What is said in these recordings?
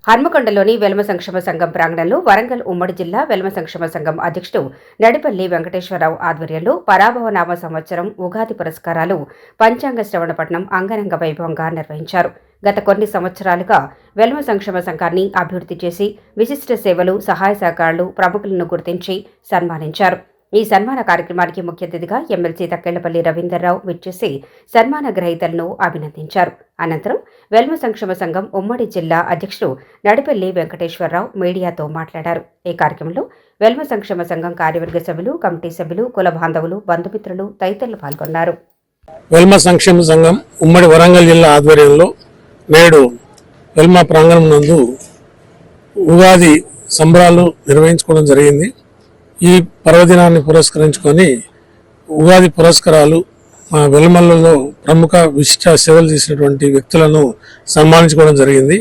హన్మకొండలోని వెల్మ సంక్షేమ సంఘం ప్రాంగణంలో వరంగల్ ఉమ్మడి జిల్లా వెల్మ సంక్షేమ సంఘం అధ్యక్షుడు నడిపల్లి వెంకటేశ్వరరావు ఆధ్వర్యంలో పరాభవనామ సంవత్సరం ఉగాది పురస్కారాలు పంచాంగ శ్రవణపట్నం అంగరంగ వైభవంగా నిర్వహించారు. గత కొన్ని సంవత్సరాలుగా వెల్మ సంక్షేమ సంఘాన్ని అభివృద్ధి చేసి విశిష్ట సేవలు, సహాయ సహకారాలు ప్రముఖులను గుర్తించి సన్మానించారు. ఈ సన్మాన కార్యక్రమానికి ముఖ్య అతిథిగా ఎమ్మెల్సీ తక్కెళ్లపల్లి రవీందర్రావు విచ్చేసి సన్మాన గ్రహీతలను అభినందించారు. అనంతరం వెల్మ సంక్షేమ సంఘం ఉమ్మడి జిల్లా అధ్యక్షుడు నడిపల్లి వెంకటేశ్వరరావు మీడియాతో మాట్లాడారు. ఈ కార్యక్రమంలో వెల్మ సంక్షేమ సంఘం కార్యవర్గ సభ్యులు, కమిటీ సభ్యులు, కుల బాంధవులు, బంధుమిత్రులు తదితరులు పాల్గొన్నారు. వెల్మ సంక్షేమ సంఘం ఉమ్మడి వరంగల్ జిల్లా ఆధ్వర్యంలో నేడు వెల్మ ప్రాంగణం నందు ఉగాది సంబరాలు నిర్వహించుకోవడం జరిగింది. ఈ పర్వదినాన్ని పురస్కరించుకొని ఉగాది పురస్కారాలు మా వెల్మలలో ప్రముఖ విశిష్ట సేవలు చేసినటువంటి వ్యక్తులను సన్మానించుకోవడం జరిగింది.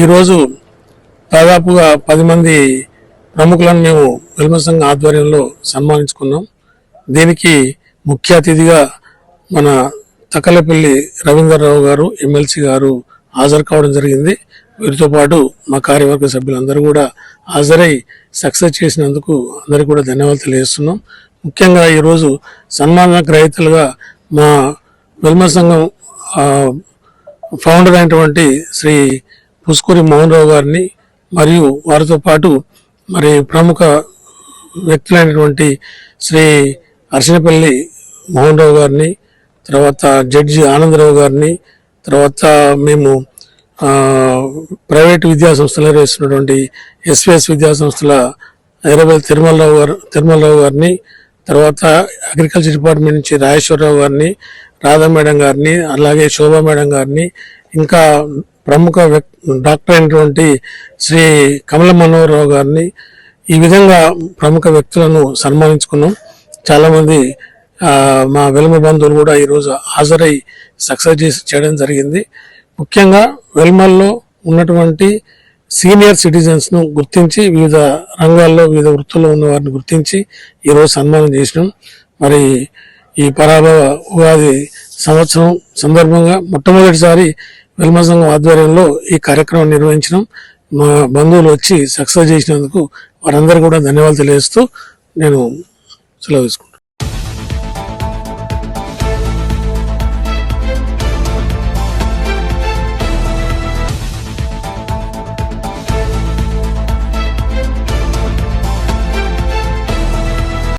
ఈరోజు దాదాపుగా 10 మంది ప్రముఖులను మేము వెల్మ సంఘం ఆధ్వర్యంలో సన్మానించుకున్నాం. దీనికి ముఖ్య అతిథిగా మన తక్కలపల్లి రవీందర్రావు గారు, ఎమ్మెల్సీ గారు హాజరు కావడం జరిగింది. వీరితో పాటు మా కార్యవర్గ సభ్యులందరూ కూడా హాజరై సక్సెస్ చేసినందుకు అందరికీ కూడా ధన్యవాదాలు తెలియజేస్తున్నాం. ముఖ్యంగా ఈరోజు సన్మాన గ్రహీతలుగా మా వెల్మ సంఘం ఫౌండర్ అయినటువంటి శ్రీ పుస్కూరి మోహన్ రావు గారిని, మరియు వారితో పాటు మరి ప్రముఖ వ్యక్తులైనటువంటి శ్రీ అర్చనపల్లి మోహన్ రావు గారిని, తర్వాత జడ్జి ఆనందరావు గారిని, తర్వాత మేము ప్రైవేటు విద్యా సంస్థలు నిర్వహిస్తున్నటువంటి ఎస్విఎస్ విద్యా సంస్థల తిరుమలరావు గారిని, తర్వాత అగ్రికల్చర్ డిపార్ట్మెంట్ నుంచి రాజేశ్వరరావు గారిని, రాధా మేడం గారిని, అలాగే శోభా మేడం గారిని, ఇంకా ప్రముఖ డాక్టర్ అయినటువంటి శ్రీ కమల మనోహర్ రావు గారిని, ఈ విధంగా ప్రముఖ వ్యక్తులను సన్మానించుకున్నాం. చాలామంది మా వెల్మ బంధువులు కూడా ఈరోజు హాజరై సక్సెస్ చేయడం జరిగింది. ముఖ్యంగా వెల్మల్లో ఉన్నటువంటి సీనియర్ సిటిజన్స్ను గుర్తించి వివిధ రంగాల్లో వివిధ వృత్తుల్లో ఉన్న వారిని గుర్తించి ఈరోజు సన్మానం చేసినాం. మరి ఈ పరాభవ ఉగాది సంవత్సరం సందర్భంగా మొట్టమొదటిసారి వెల్మ సంఘం ఆధ్వర్యంలో ఈ కార్యక్రమం నిర్వహించినాం. మా బంధువులు వచ్చి సక్సెస్ చేసినందుకు వారందరూ కూడా ధన్యవాదాలు తెలియజేస్తూ నేను సెలవు తీసుకుంటాను.